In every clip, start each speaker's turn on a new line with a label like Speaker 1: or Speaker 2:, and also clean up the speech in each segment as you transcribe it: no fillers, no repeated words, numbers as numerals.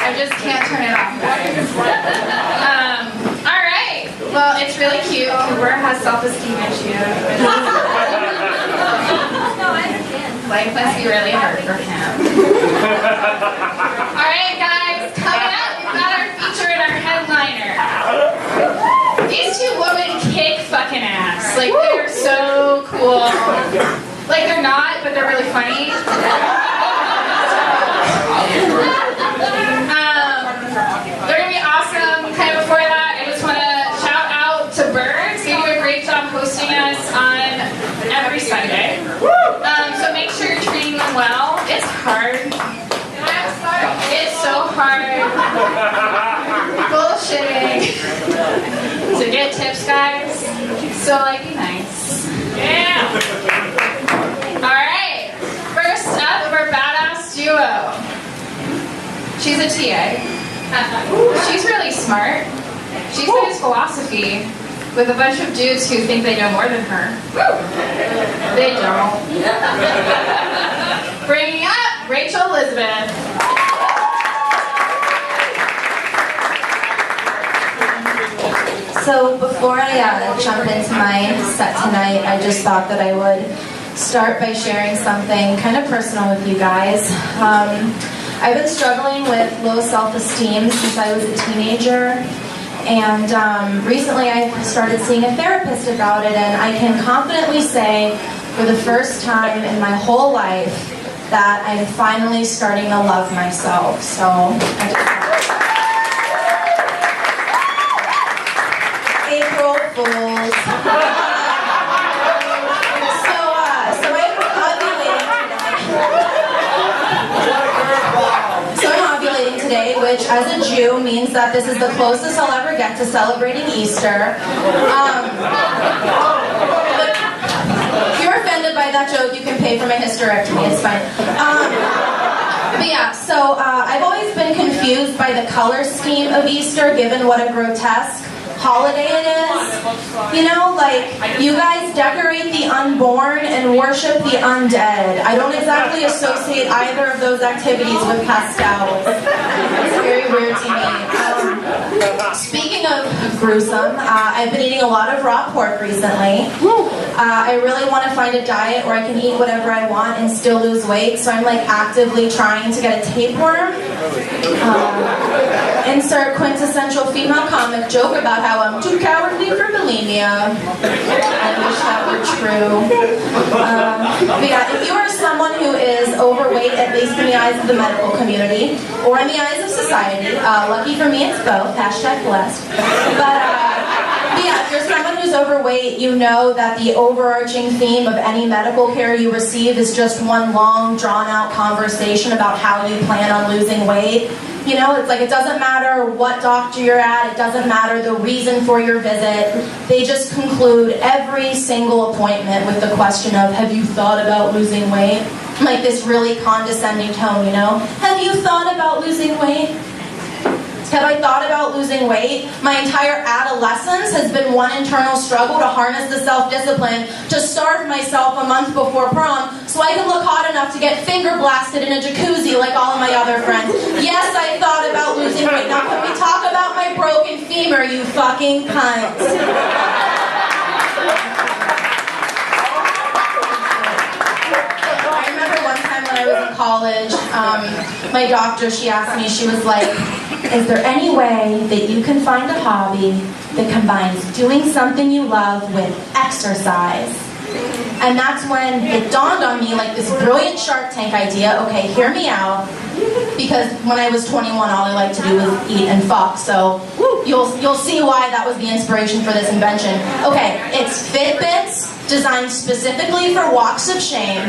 Speaker 1: I just can't turn it off, guys. All right. Well, it's really cute. Cooper has self-esteem issues.
Speaker 2: No, I understand.
Speaker 1: Life must be really hard for him. All right, guys. Coming up, we've got our feature and our headliner. These two women kick fucking ass. Like, they're so cool. Like, they're not, but they're really funny. They're gonna be awesome. Kind of before that, I just want to shout out to Birds. They do a great job hosting us on every Sunday. So make sure you're treating them well. It's hard. It's so hard. Bullshitting. So get tips, guys. So, like, be nice. Yeah. All right. First up, our badass duo. She's a TA. She's really smart. She studies philosophy with a bunch of dudes who think they know more than her. They don't. Bringing up Rachel Elizabeth.
Speaker 3: So before I jump into my set tonight, I just thought that I would start by sharing something kind of personal with you guys. I've been struggling with low self-esteem since I was a teenager, and recently I started seeing a therapist about it, and I can confidently say for the first time in my whole life that I'm finally starting to love myself. So I just April Fools. So I'm ovulating today, which as a Jew means that this is the closest I'll ever get to celebrating Easter. But if you're offended by that joke, you can pay for my hysterectomy, it's fine. But yeah, so I've always been confused by the color scheme of Easter, given what a grotesque holiday it is. You know, like, you guys decorate the unborn and worship the undead. I don't exactly associate either of those activities with pastels. It's very weird to me. Speaking of gruesome, I've been eating a lot of raw pork recently. I really want to find a diet where I can eat whatever I want and still lose weight, so I'm like actively trying to get a tapeworm. Insert quintessential female comic joke about how I'm too cowardly for bulimia. I wish that were true. But yeah, if you are someone who is overweight, at least in the eyes of the medical community, or in the eyes of society, lucky for me it's both, hashtag blessed. But yeah, if you're someone who's overweight, you know that the overarching theme of any medical care you receive is just one long, drawn-out conversation about how you plan on losing weight. You know, it's like it doesn't matter what doctor you're at, it doesn't matter the reason for your visit. They just conclude every single appointment with the question of, have you thought about losing weight? Like this really condescending tone, you know? Have you thought about losing weight? Have I thought about losing weight? My entire adolescence has been one internal struggle to harness the self-discipline to starve myself a month before prom so I can look hot enough to get finger blasted in a jacuzzi like all of my other friends. Yes, I thought about losing weight. Now can we talk about my broken femur, you fucking cunt? I remember one time when I was in college, my doctor, she asked me, she was like, is there any way that you can find a hobby that combines doing something you love with exercise? And that's when it dawned on me, like this brilliant Shark Tank idea. Okay, hear me out. Because when I was 21, all I liked to do was eat and fuck. So you'll see why that was the inspiration for this invention. Okay, it's Fitbits designed specifically for walks of shame.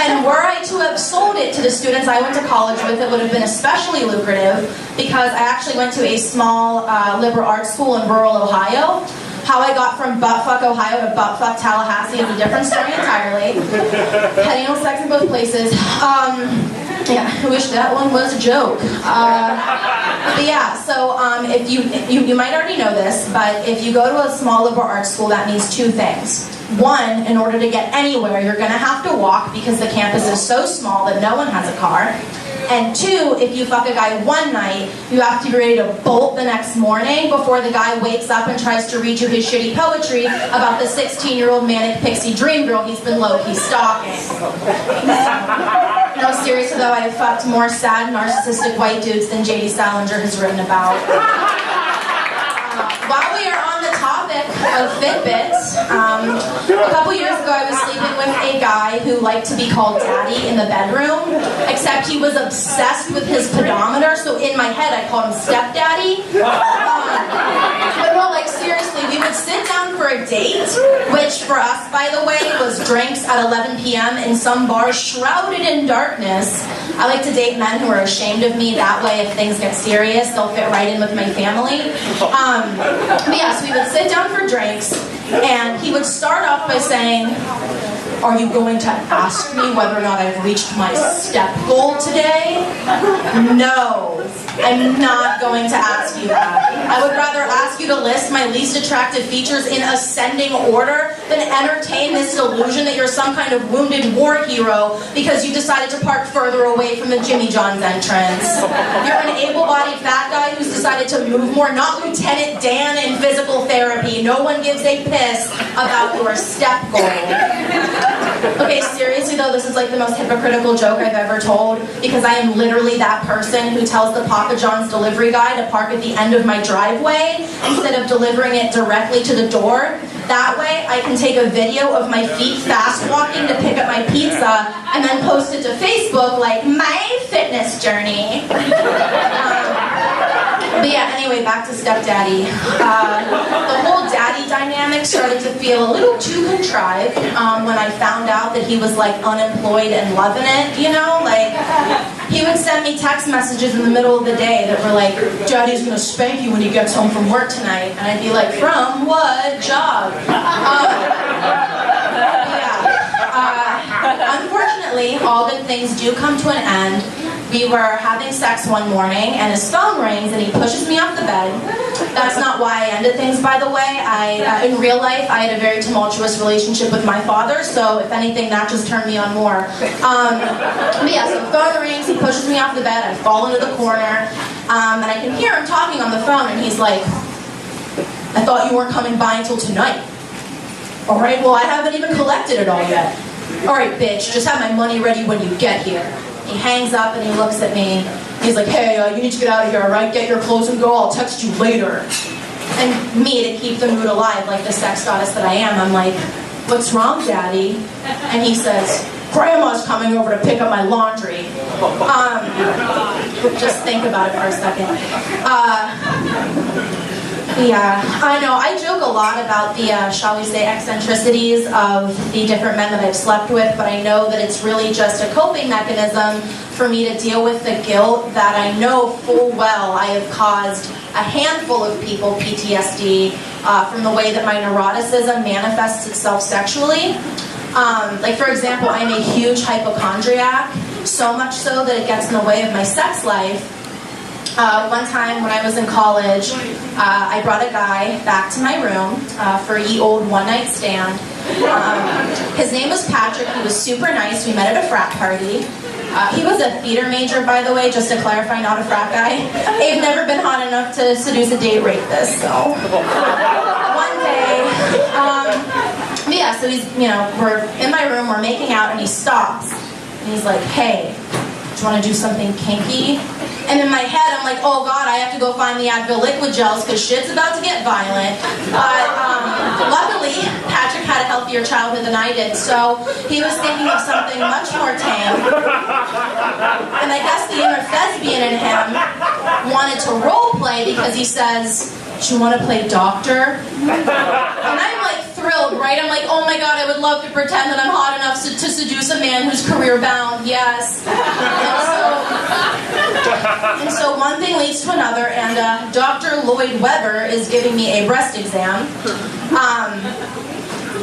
Speaker 3: And were I to have sold it to the students I went to college with, it would have been especially lucrative because I actually went to a small liberal arts school in rural Ohio. How I got from buttfuck Ohio to buttfuck Tallahassee is a different story entirely. Had anal sex in both places. Yeah, I wish that one was a joke. But yeah, so if you might already know this, but if you go to a small liberal arts school, that means two things. One, in order to get anywhere, you're going to have to walk because the campus is so small that no one has a car. And 2, if you fuck a guy one night, you have to be ready to bolt the next morning before the guy wakes up and tries to read you his shitty poetry about the 16-year-old manic pixie dream girl he's been low-key stalking. No, seriously though, I have fucked more sad, narcissistic white dudes than J.D. Salinger has written about. While we are on the topic of Fitbits, a couple years ago I was sleeping with a guy who liked to be called daddy in the bedroom, except he was obsessed with his pedometer, so in my head I called him stepdaddy. But no, like seriously, we would sit down for a date, which for us, by the way, was drinks at 11 p.m. in some bar shrouded in darkness. I like to date men who are ashamed of me, that way if things get serious, they'll fit right in with my family. But yeah, so we would sit down for drinks, and he would start off by saying, "Are you going to ask me whether or not I've reached my step goal today?" No, I'm not going to ask you that. I would rather ask you to list my least attractive features in ascending order than entertain this delusion that you're some kind of wounded war hero because you decided to park further away from the Jimmy John's entrance. You're an able-bodied fat guy who's decided to move more, not Lieutenant Dan in physical therapy. No one gives a piss about your step goal. Okay, seriously though, this is like the most hypocritical joke I've ever told, because I am literally that person who tells the Papa John's delivery guy to park at the end of my driveway instead of delivering it directly to the door. That way I can take a video of my feet fast walking to pick up my pizza and then post it to Facebook like my fitness journey. But yeah, anyway, back to stepdaddy. The whole daddy dynamic started to feel a little too contrived when I found out that he was like unemployed and loving it, you know? Like, he would send me text messages in the middle of the day that were like, "Daddy's gonna spank you when he gets home from work tonight." And I'd be like, "From what job?" Unfortunately, all good things do come to an end. We were having sex one morning, and his phone rings, and he pushes me off the bed. That's not why I ended things, by the way. In real life, I had a very tumultuous relationship with my father, so if anything, that just turned me on more. But yeah, so the phone rings, he pushes me off the bed, I fall into the corner, and I can hear him talking on the phone, and he's like, "I thought you weren't coming by until tonight." "All right, well, I haven't even collected it all yet." "All right, bitch, just have my money ready when you get here." He hangs up and he looks at me. He's like, "Hey, you need to get out of here, all right? Get your clothes and go. I'll text you later." And me, to keep the mood alive, like the sex goddess that I am, I'm like, "What's wrong, Daddy?" And he says, "Grandma's coming over to pick up my laundry." Just think about it for a second. Yeah, I know. I joke a lot about the, shall we say, eccentricities of the different men that I've slept with, but I know that it's really just a coping mechanism for me to deal with the guilt that I know full well I have caused a handful of people PTSD from the way that my neuroticism manifests itself sexually. Like, for example, I'm a huge hypochondriac, so much so that it gets in the way of my sex life. One time when I was in college, I brought a guy back to my room for a ye old one-night stand. His name was Patrick. He was super nice. We met at a frat party. He was a theater major, by the way, just to clarify, not a frat guy. I've never been hot enough to seduce a date rapist, so. One day, yeah, so he's, we're in my room, we're making out, and he stops. And he's like, "Hey, do you want to do something kinky?" And in my head, I'm like, "Oh God, I have to go find the Advil liquid gels because shit's about to get violent." But luckily, Patrick had a healthier childhood than I did, so he was thinking of something much more tame. And I guess the inner thespian in him wanted to role play because he says, "Do you want to play doctor?" And I'm like thrilled, right? I'm like, "Oh my God, I would love to pretend that I'm hot enough to seduce a man who's career bound." Yes. And so one thing leads to another, and Dr. Lloyd Webber is giving me a breast exam.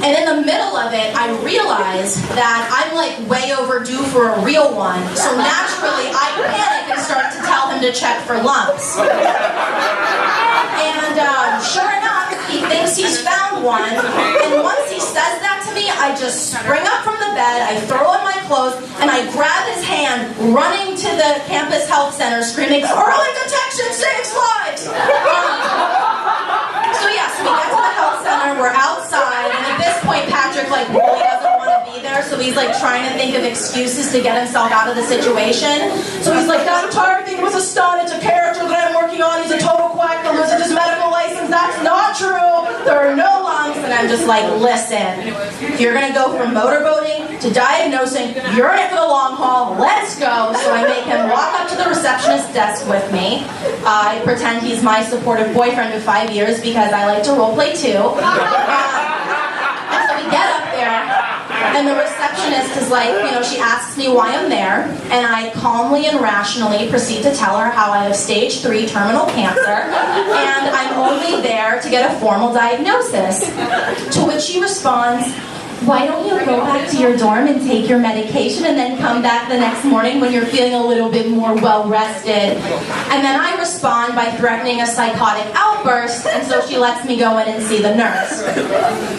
Speaker 3: And in the middle of it, I realize that I'm like way overdue for a real one. So naturally, I panic and start to tell him to check for lumps. And sure enough, he thinks he's found one. And once he says that to me, I just spring up from the bed, I throw on my clothes, and I grab his hand, running to the campus health center, screaming, "Early detection saves lives!" So we get to the health center, we're outside, and at this point Patrick really doesn't want to be there, so he's trying to think of excuses to get himself out of the situation. So he's like, "That entire thing was a stunt, it's a character that I'm working on, he's a total quack that loses his medical license, that's not true, there are no lungs." And I'm just like, "Listen, if you're gonna go from motorboating to diagnosing, you're in it for the long haul, let's go." So I make him walk up to the receptionist's desk with me. I pretend he's my supportive boyfriend of 5 years because I like to role play too. And so we get up there, and the receptionist is she asks me why I'm there, and I calmly and rationally proceed to tell her how I have stage 3 terminal cancer, and I'm only there to get a formal diagnosis. To which she responds, "Why don't you go back to your dorm and take your medication and then come back the next morning when you're feeling a little bit more well-rested?" And then I respond by threatening a psychotic outburst, and so she lets me go in and see the nurse.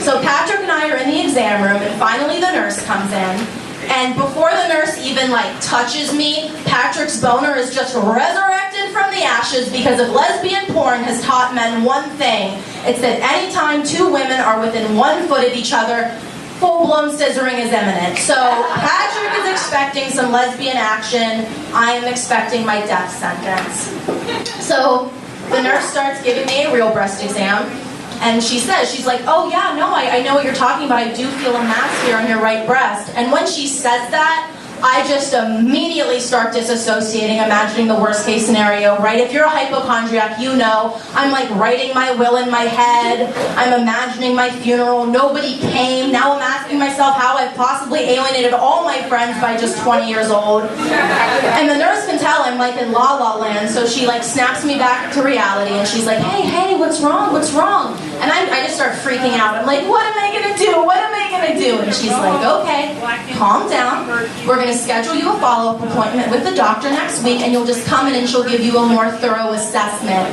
Speaker 3: So Patrick and I are in the exam room, and finally the nurse comes in. And before the nurse even touches me, Patrick's boner is just resurrected from the ashes, because if lesbian porn has taught men one thing, it's that anytime 2 women are within 1 foot of each other, full-blown scissoring is imminent. So Patrick is expecting some lesbian action. I am expecting my death sentence. So the nurse starts giving me a real breast exam, and she says, she's like, "Oh yeah, no, I know what you're talking about. I do feel a mass here on your right breast." And when she says that, I just immediately start disassociating, imagining the worst case scenario, right? If you're a hypochondriac, you know, I'm writing my will in my head, I'm imagining my funeral, nobody came, now I'm asking myself how I've possibly alienated all my friends by just 20 years old. And the nurse can tell I'm in La La Land, so she snaps me back to reality, and she's like, hey, what's wrong? And I just start freaking out. I'm like, what am I gonna do? And she's like, "Okay, calm down. We're gonna schedule you a follow-up appointment with the doctor next week, and you'll just come in and she'll give you a more thorough assessment."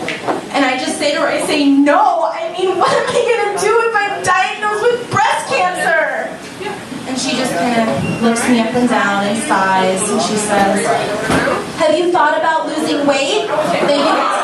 Speaker 3: And I just say to her, "No, what am I gonna do if I'm diagnosed with breast cancer?" And she just kind of looks me up and down and sighs, and she says, "Have you thought about losing weight? Then you can